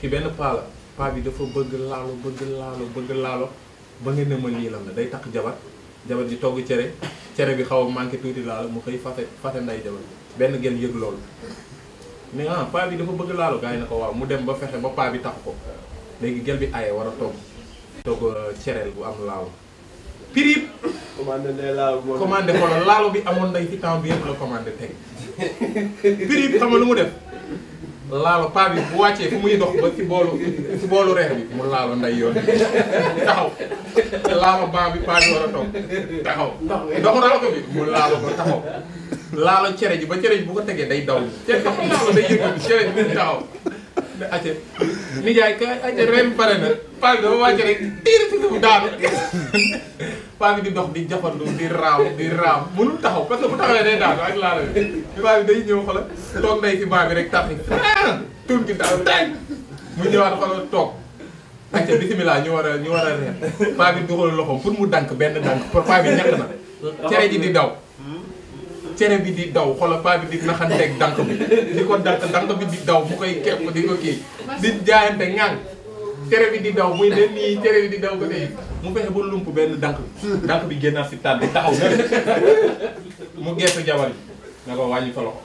ki benn paa la paa bi dafa bëgg laalo ba nga ne ma lii lan la day takk jabar ji togg cere bi xaw a manqué tuuti laalo mu xëy fate nday jabar benn gen yëg loolu ne paa bi dafa bëgg laalo gars yi na ko waaw mu dem ba fexe ba paa bi takk ko léegi gel bi aye war a togg cereel bu am laalo pirip commandé xoolal laalo bi amoon nday ci temps bi yëpp la commandé teg pirip xam nga lu mu def laalo paa bi bu wàccee fu muy dox ba ci boolu reer bi mu laalo nday yoon taxaw laalo baa bi paa bi war a toog taxaw ndoxu raako bi mu laalo ko taxaw laalo cere ji ba cere ji bu ko tegee day daw cere dafa laalo day yëngu cere ji mu taxaw ne acca nijaay ka acca ren pare na paa bi dafa wàcce rek tiir ci suuf daanu paa bi di dox di jafandu di raam mënul taxaw parce que bu taxawee day daanu ak laalo bi paa bi day ñëw xoolal toog nday si baa bi rek taxi tuun gi daal teg mu ñëwaat xoolal toog acca bismillah ñu war a reer paa bi dugal loxoom pour mu dank benn dank pour paa bi ñàkk na cere ji di daw cere bi di daw xoolal paa bi di naxanteeg dank bi di ko dank bi di daw mu koy kepp di ko kii di jaayante ŋàng cere bi di daw muy ne nii cere bi di daw ko tey mu fexe ba lump benn dank bi génnaat si taat bi taxaw na mu geesu jabar yi na ko wàññi sa loxo